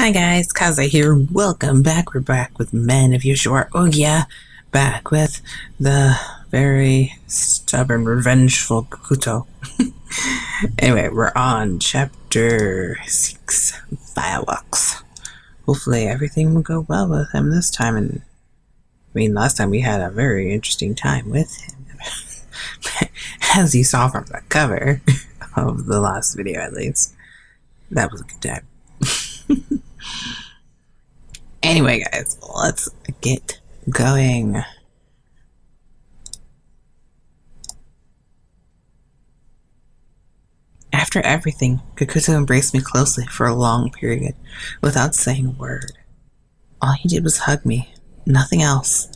Hi guys, Kaze here. Welcome back. We're back with Men of Yoshiwara Ohgiya. Back with the very stubborn, revengeful Gakuto. Anyway, we're on chapter 6, Fireworks. Hopefully everything will go well with him this time. And last time we had a very interesting time with him. As you saw from the cover of the last video, at least. That was a good time. Anyway, guys, let's get going. After everything, Gakuto embraced me closely for a long period, without saying a word. All he did was hug me, nothing else.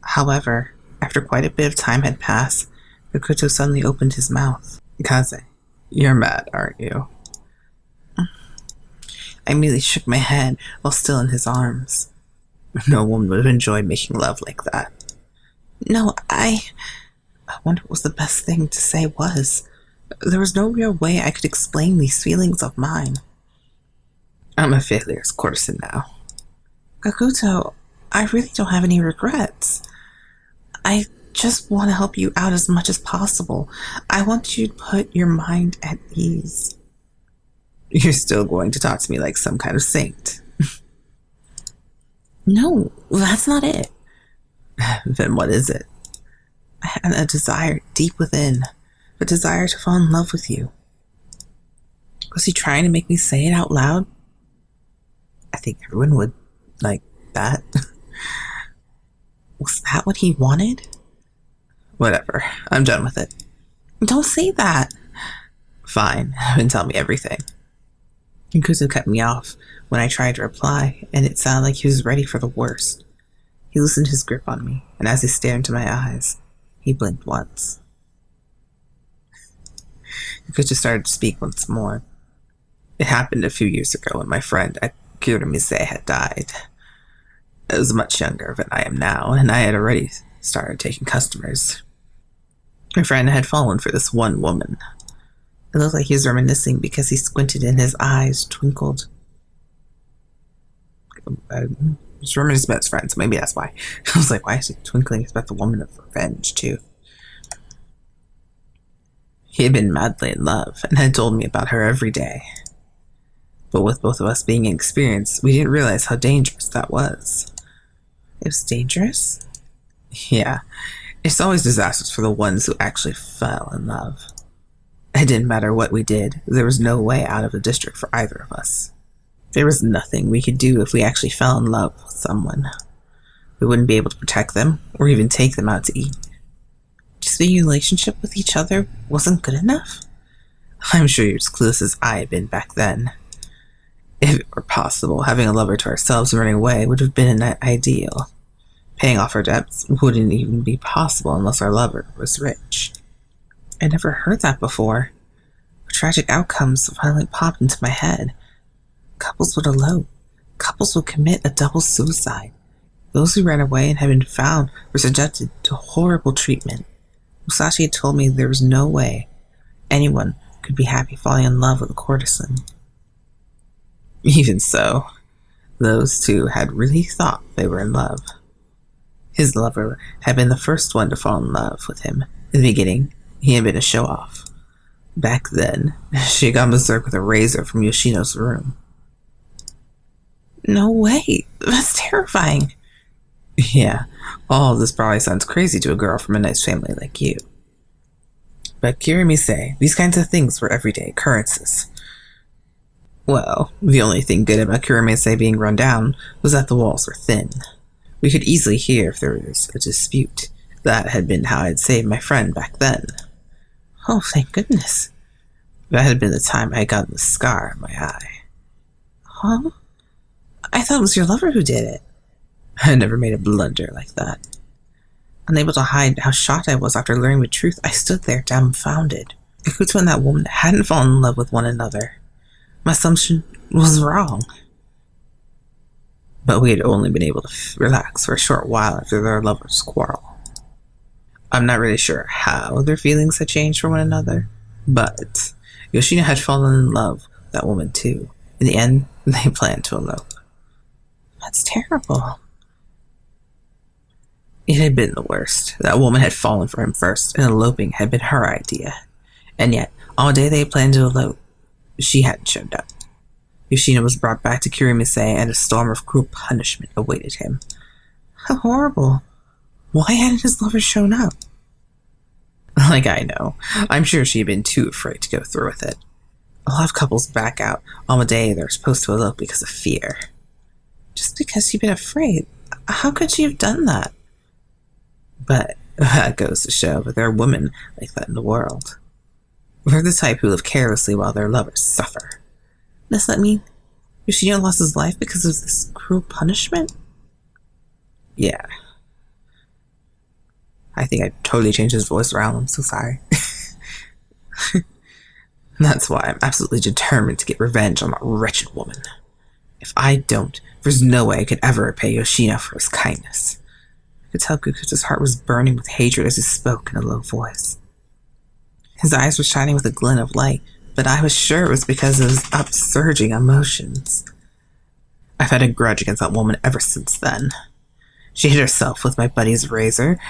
However, after quite a bit of time had passed, Gakuto suddenly opened his mouth. Kaze, you're mad, aren't you? I immediately shook my head while still in his arms. No woman would have enjoyed making love like that. No, I wonder what the best thing to say was. There was no real way I could explain these feelings of mine. I'm a failure as courtesan now. Gakuto, I really don't have any regrets. I just want to help you out as much as possible. I want you to put your mind at ease. You're still going to talk to me like some kind of saint. No, that's not it. Then what is it? I had a desire deep within, a desire to fall in love with you. Was he trying to make me say it out loud? I think everyone would like that. Was that what he wanted? Whatever, I'm done with it. Don't say that. Fine, then tell me everything. Gakuto cut me off when I tried to reply, and it sounded like he was ready for the worst. He loosened his grip on me, and as he stared into my eyes, he blinked once. Gakuto started to speak once more. It happened a few years ago when my friend Akira had died. I was much younger than I am now, and I had already started taking customers. My friend had fallen for this one woman. It looked like he was reminiscing because he squinted and his eyes twinkled. He's reminiscing about his friend, so maybe that's why. I was like, why is he twinkling? It's about the woman of revenge, too. He had been madly in love and had told me about her every day. But with both of us being inexperienced, we didn't realize how dangerous that was. It was dangerous? Yeah. It's always disastrous for the ones who actually fell in love. It didn't matter what we did. There was no way out of the district for either of us. There was nothing we could do if we actually fell in love with someone. We wouldn't be able to protect them or even take them out to eat. Just being in a relationship with each other wasn't good enough? I'm sure you're as clueless as I had been back then. If it were possible, having a lover to ourselves and running away would have been an ideal. Paying off our debts wouldn't even be possible unless our lover was rich. I never heard that before. Tragic outcomes finally popped into my head. Couples would elope. Couples would commit a double suicide. Those who ran away and had been found were subjected to horrible treatment. Musashi had told me there was no way anyone could be happy falling in love with a courtesan. Even so, those two had really thought they were in love. His lover had been the first one to fall in love with him. In the beginning, he had been a show-off. Back then, she had gone berserk with a razor from Yoshino's room. No way! That's terrifying! Yeah, all of this probably sounds crazy to a girl from a nice family like you. But Kirimise, these kinds of things were everyday occurrences. Well, the only thing good about Kirimise being run down was that the walls were thin. We could easily hear if there was a dispute. That had been how I had saved my friend back then. Oh, thank goodness. That had been the time I had gotten the scar on my eye. Huh? I thought it was your lover who did it. I never made a blunder like that. Unable to hide how shocked I was after learning the truth, I stood there dumbfounded. Gakuto and that woman hadn't fallen in love with one another. My assumption was wrong. But we had only been able to relax for a short while after their lovers' quarrel. I'm not really sure how their feelings had changed for one another, but Yoshino had fallen in love with that woman too. In the end, They planned to elope. That's terrible. It had been the worst. That woman had fallen for him first, and eloping had been her idea. And yet, all day they had planned to elope. She hadn't showed up. Yoshino was brought back to Kirimise, and a storm of cruel punishment awaited him. How horrible. Why hadn't his lover shown up? Like I know. I'm sure she had been too afraid to go through with it. A lot of couples back out on the day they're supposed to elope because of fear. Just because she'd been afraid. How could she have done that? But that goes to show that there are women like that in the world. They're the type who live carelessly while their lovers suffer. Does that mean Yoshino lost his life because of this cruel punishment? Yeah. I think I totally changed his voice around. I'm so sorry. That's why I'm absolutely determined to get revenge on that wretched woman. If I don't, there's no way I could ever repay Yoshino for his kindness. I could tell Gakuto's heart was burning with hatred as he spoke in a low voice. His eyes were shining with a glint of light, but I was sure it was because of his upsurging emotions. I've had a grudge against that woman ever since then. She hit herself with my buddy's razor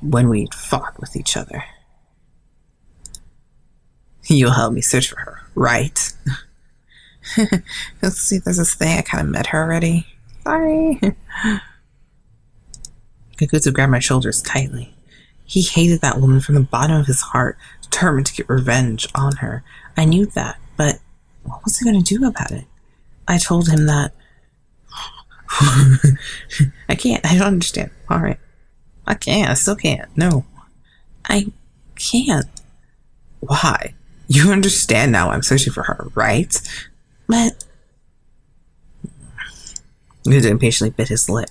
when we'd fought with each other. You'll help me search for her, right? Let's see if there's this thing. I kind of met her already. Sorry. Gakuto grabbed my shoulders tightly. He hated that woman from the bottom of his heart, determined to get revenge on her. I knew that, but what was he going to do about it? I told him that... I can't. I don't understand. All right. I can't. I still can't. No. I can't. Why? You understand now I'm searching for her, right? But... He impatiently bit his lip.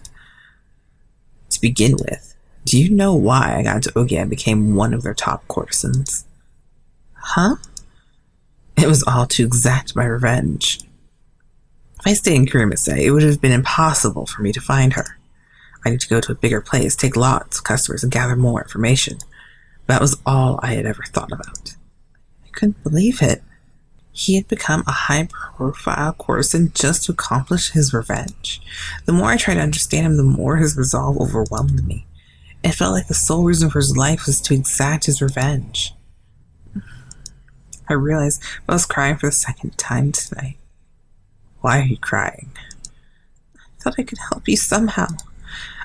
To begin with, do you know why I got into Ohgiya and became one of their top courtesans? Huh? It was all to exact my revenge. If I stayed in Kirimise, it would have been impossible for me to find her. I need to go to a bigger place, take lots of customers, and gather more information. That was all I had ever thought about. I couldn't believe it. He had become a high-profile courtesan just to accomplish his revenge. The more I tried to understand him, the more his resolve overwhelmed me. It felt like the sole reason for his life was to exact his revenge. I realized I was crying for the second time tonight. Why are you crying? I thought I could help you somehow.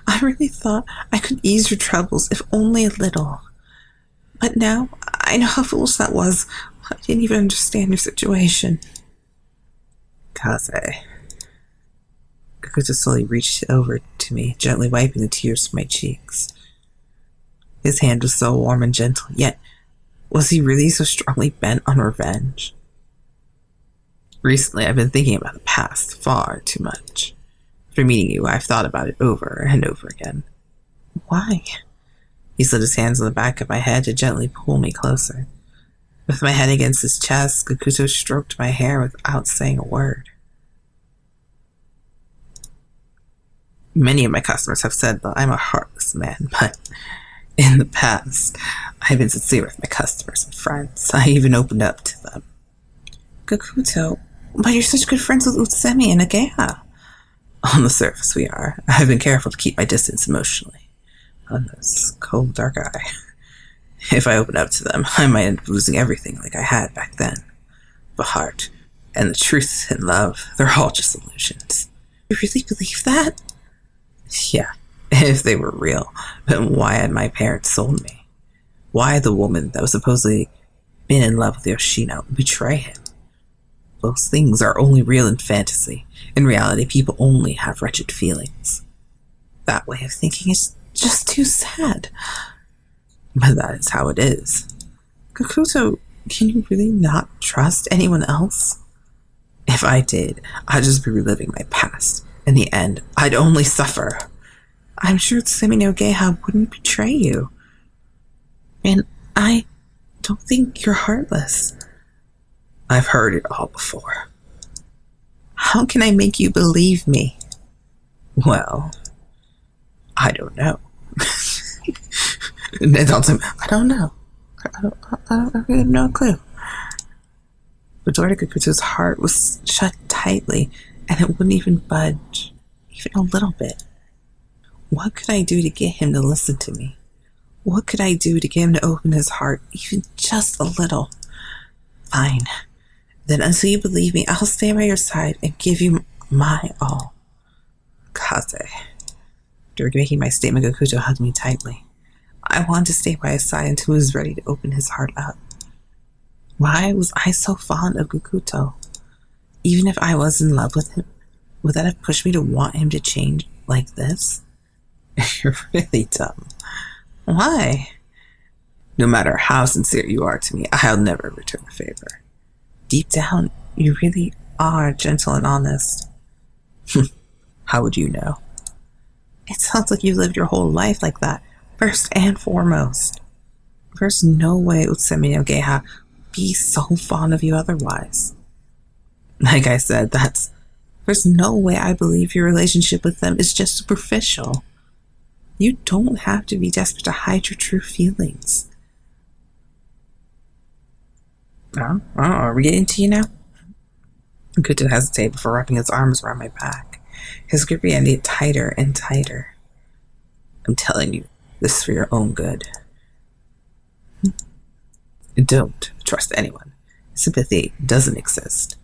I really thought I could ease your troubles, if only a little. But now, I know how foolish that was. I didn't even understand your situation. Kaze. Gakuto slowly reached over to me, gently wiping the tears from my cheeks. His hand was so warm and gentle, yet was he really so strongly bent on revenge? Recently, I've been thinking about the past far too much. After meeting you, I've thought about it over and over again. Why? He slid his hands on the back of my head to gently pull me closer. With my head against his chest, Gakuto stroked my hair without saying a word. Many of my customers have said that I'm a heartless man, but in the past, I've been sincere with my customers and friends. I even opened up to them. Gakuto, but you're such good friends with Utsusemi and Ageha. On the surface, we are. I've been careful to keep my distance emotionally. On this cold, dark eye. If I open up to them, I might end up losing everything like I had back then. The heart, and the truth and love, they're all just illusions. You really believe that? Yeah, if they were real. Then why had my parents sold me? Why had the woman that was supposedly been in love with Yoshino betray him? Those things are only real in fantasy. In reality, people only have wretched feelings. That way of thinking is just too sad. But that is how it is. Gakuto, can you really not trust anyone else? If I did, I'd just be reliving my past. In the end, I'd only suffer. I'm sure Utsusemi no Ageha wouldn't betray you. And I don't think you're heartless. I've heard it all before. How can I make you believe me? Well, I don't know. I don't know. I really have no clue. The door to Gakuto's heart was shut tightly, and it wouldn't even budge, even a little bit. What could I do to get him to listen to me? What could I do to get him to open his heart, even just a little? Fine. Then until you believe me, I'll stay by your side and give you my all. Kaze. After making my statement, Gakuto hugged me tightly. I wanted to stay by his side until he was ready to open his heart up. Why was I so fond of Gakuto? Even if I was in love with him, would that have pushed me to want him to change like this? You're really dumb. Why? No matter how sincere you are to me, I'll never return the favor. Deep down, you really are gentle and honest. How would you know? It sounds like you lived your whole life like that, first and foremost. There's no way Utsusemi and Ageha would be so fond of you otherwise. Like I said, there's no way I believe your relationship with them is just superficial. You don't have to be desperate to hide your true feelings. Are we getting to you now? Gakuto hesitated before wrapping his arms around my back. His grip began to get tighter and tighter. I'm telling you, this is for your own good. Don't trust anyone. Sympathy doesn't exist.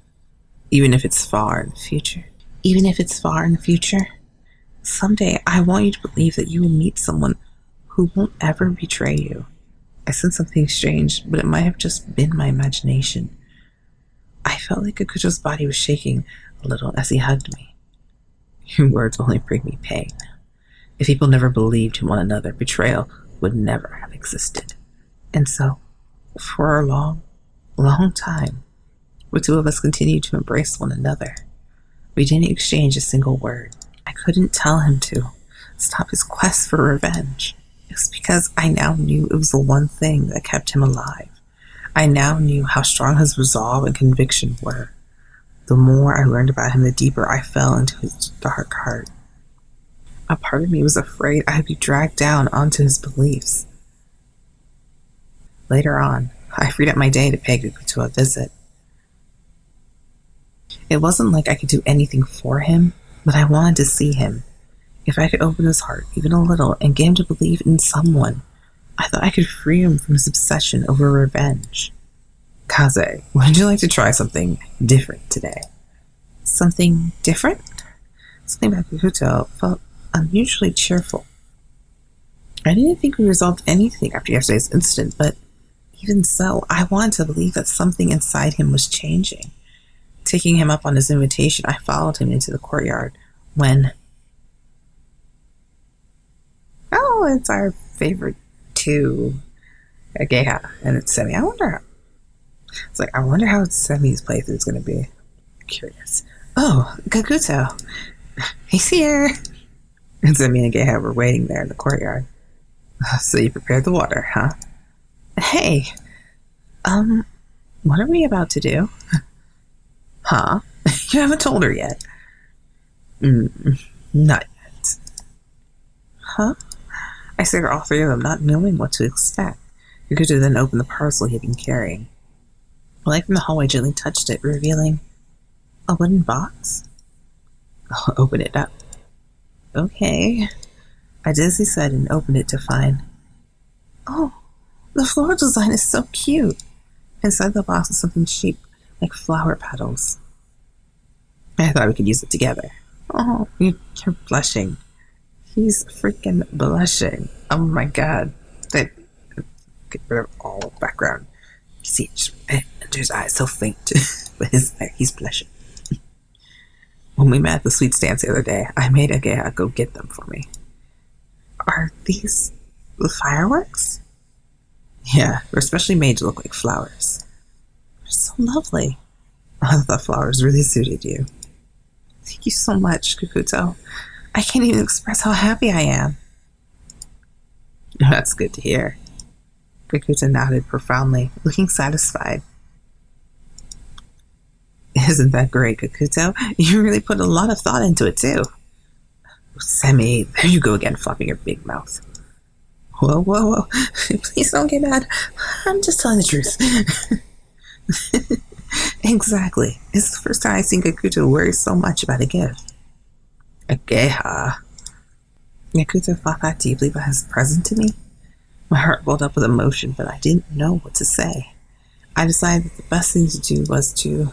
Even if it's far in the future. Even if it's far in the future. Someday, I want you to believe that you will meet someone who won't ever betray you. I sensed something strange, but it might have just been my imagination. I felt like Gakuto's body was shaking a little as he hugged me. Your words only bring me pain. If people never believed in one another, betrayal would never have existed. And so, for a long, long time, the two of us continued to embrace one another. We didn't exchange a single word. I couldn't tell him to stop his quest for revenge. It was because I now knew it was the one thing that kept him alive. I now knew how strong his resolve and conviction were. The more I learned about him, the deeper I fell into his dark heart. A part of me was afraid I'd be dragged down onto his beliefs. Later on, I freed up my day to pay Gakuto a visit. It wasn't like I could do anything for him, but I wanted to see him. If I could open his heart even a little and get him to believe in someone, I thought I could free him from his obsession over revenge. Kaze, would you like to try something different today? Something different? Something about Gakuto felt unusually cheerful. I didn't think we resolved anything after yesterday's incident, but even so, I wanted to believe that something inside him was changing. Taking him up on his invitation, I followed him into the courtyard when... Oh, it's our favorite two, Ageha and Utsusemi. I wonder how Utsusemi's playthrough is going to be. Curious. Oh, Gakuto. He's here. Utsusemi and Ageha were waiting there in the courtyard. So you prepared the water, huh? Hey, what are we about to do? Huh? You haven't told her yet. Not yet. Huh? I stared at all three of them, not knowing what to expect. Gakuto then opened the parcel he had been carrying. The light from the hallway gently touched it, revealing a wooden box. I'll open it up. Okay. I did as he said and opened it to find... Oh, the floral design is so cute. Inside the box was something shaped like flower petals. I thought we could use it together. Oh, you're blushing. He's freaking blushing. Oh my god. Get rid of all background. You see it just under his eyes, so faint. But he's blushing. When we met at the sweets dance the other day, I made Ageha go get them for me. Are these the fireworks? Yeah, they're especially made to look like flowers. They're so lovely. I thought flowers really suited you. Thank you so much, Gakuto. I can't even express how happy I am. That's good to hear. Gakuto nodded profoundly, looking satisfied. Isn't that great, Gakuto? You really put a lot of thought into it, too. Semi, there you go again, flopping your big mouth. Whoa. Please don't get mad. I'm just telling the truth. Exactly. It's the first time I've seen Gakuto worry so much about a gift. Ageha. Gakuto thought that deeply about his present to me. My heart welled up with emotion, but I didn't know what to say. I decided that the best thing to do was to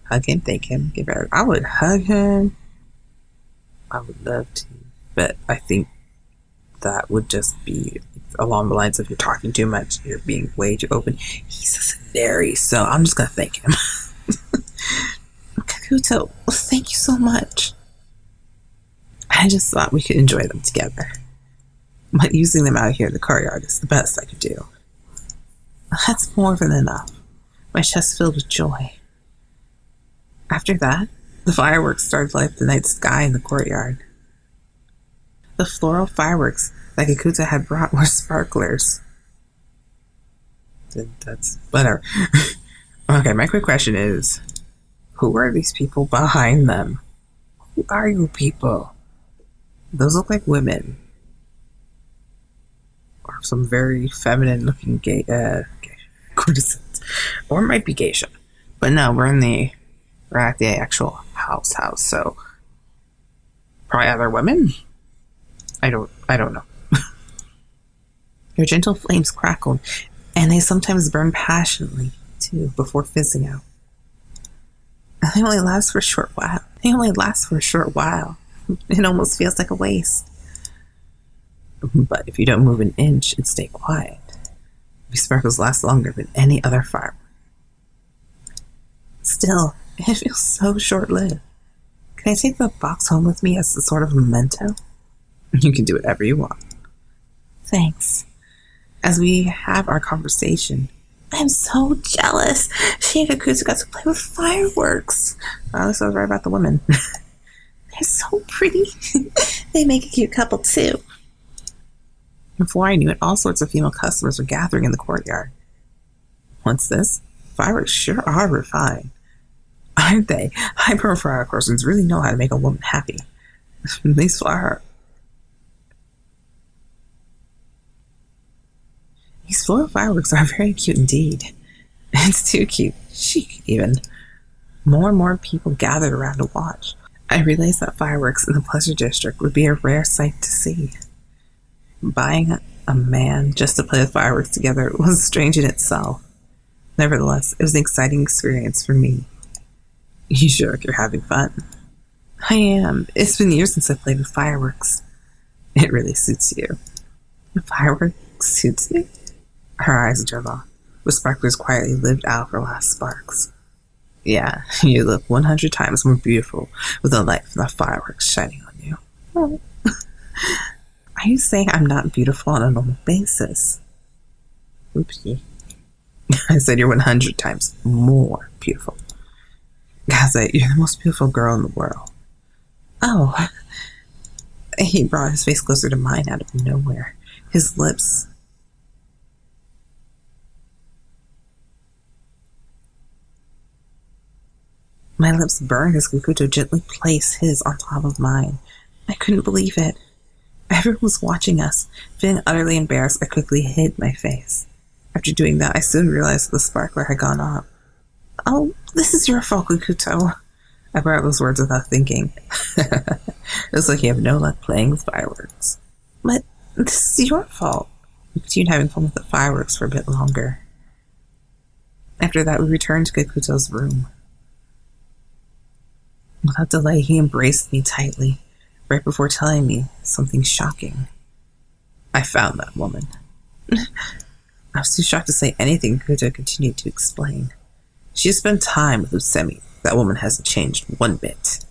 hug him, thank him, give her. I would hug him. I would love to, but I think that would just be along the lines of you're talking too much, you're being way too open. He's a secondary, so I'm just gonna thank him. Gakuto, thank you so much. I just thought we could enjoy them together. But using them out here in the courtyard is the best I could do. That's more than enough. My chest filled with joy. After that, the fireworks started to light up the night sky in the courtyard. The floral fireworks that Gakuto had brought were sparklers. That's whatever. Okay, my quick question is, who are these people behind them? Who are you people? Those look like women. Or some very feminine looking courtesans. Or it might be geisha. But no, we're at the actual house, so probably other women? I don't know. Their gentle flames crackled, and they sometimes burn passionately, too, before fizzing out. They only last for a short while. It almost feels like a waste. But if you don't move an inch and stay quiet, these sparkles last longer than any other firework. Still, it feels so short-lived. Can I take the box home with me as a sort of memento? You can do whatever you want. Thanks. As we have our conversation, I'm so jealous. She and Gakuto got to play with fireworks. At least I was right about the women. They're so pretty. They make a cute couple, too. Before I knew it, all sorts of female customers were gathering in the courtyard. What's this? Fireworks sure are refined. Aren't they? High-profile persons really know how to make a woman happy. At least for her. These floral fireworks are very cute indeed. It's too cute. Chic, even. More and more people gathered around to watch. I realized that fireworks in the Pleasure District would be a rare sight to see. Buying a man just to play with fireworks together was strange in itself. Nevertheless, it was an exciting experience for me. You sure you're having fun? I am. It's been years since I played with fireworks. It really suits you. The fireworks suits me? Her eyes drove off, with sparklers quietly lived out her last sparks. Yeah, you look 100 times more beautiful with the light from the fireworks shining on you. Oh. Are you saying I'm not beautiful on a normal basis? Oopsie. I said you're 100 times more beautiful. Gaza, you're the most beautiful girl in the world. Oh. He brought his face closer to mine out of nowhere. His lips... My lips burned as Gakuto gently placed his on top of mine. I couldn't believe it. Everyone was watching us. Feeling utterly embarrassed, I quickly hid my face. After doing that, I soon realized that the sparkler had gone off. Oh, this is your fault, Gakuto. I brought out those words without thinking. It looks like you have no luck playing with fireworks. But this is your fault. We continued having fun with the fireworks for a bit longer. After that, we returned to Gakuto's room. Without delay, he embraced me tightly, right before telling me something shocking. I found that woman. I was too shocked to say anything. Gakuto continued to explain. She has spent time with Utsusemi. That woman hasn't changed one bit.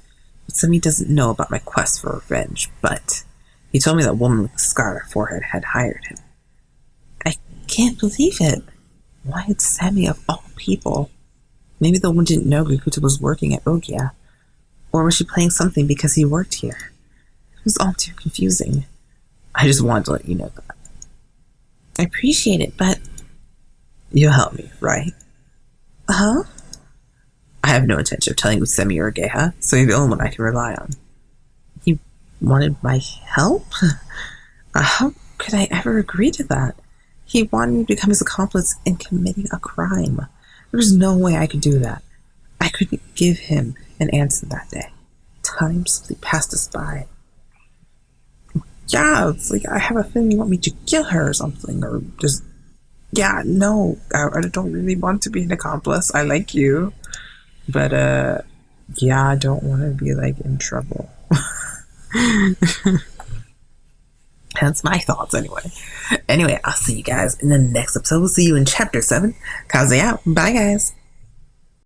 Utsusemi doesn't know about my quest for revenge, but he told me that woman with the scar on her forehead had hired him. I can't believe it. Why Utsusemi of all people? Maybe the woman didn't know Gakuto was working at Ohgiya. Or was she playing something because he worked here? It was all too confusing. I just wanted to let you know that. I appreciate it, but... You'll help me, right? Huh? I have no intention of telling Utsusemi or Ageha, so you're the only one I can rely on. He wanted my help? How could I ever agree to that? He wanted me to become his accomplice in committing a crime. There's no way I could do that. I couldn't give him an answer that day. Time simply passed us by. Yeah, it's like I have a feeling you want me to kill her or something, or just... Yeah, no, I don't really want to be an accomplice. I like you. But, yeah, I don't want to be, like, in trouble. That's my thoughts, anyway. Anyway, I'll see you guys in the next episode. We'll see you in Chapter 7. Kaze out. Bye, guys.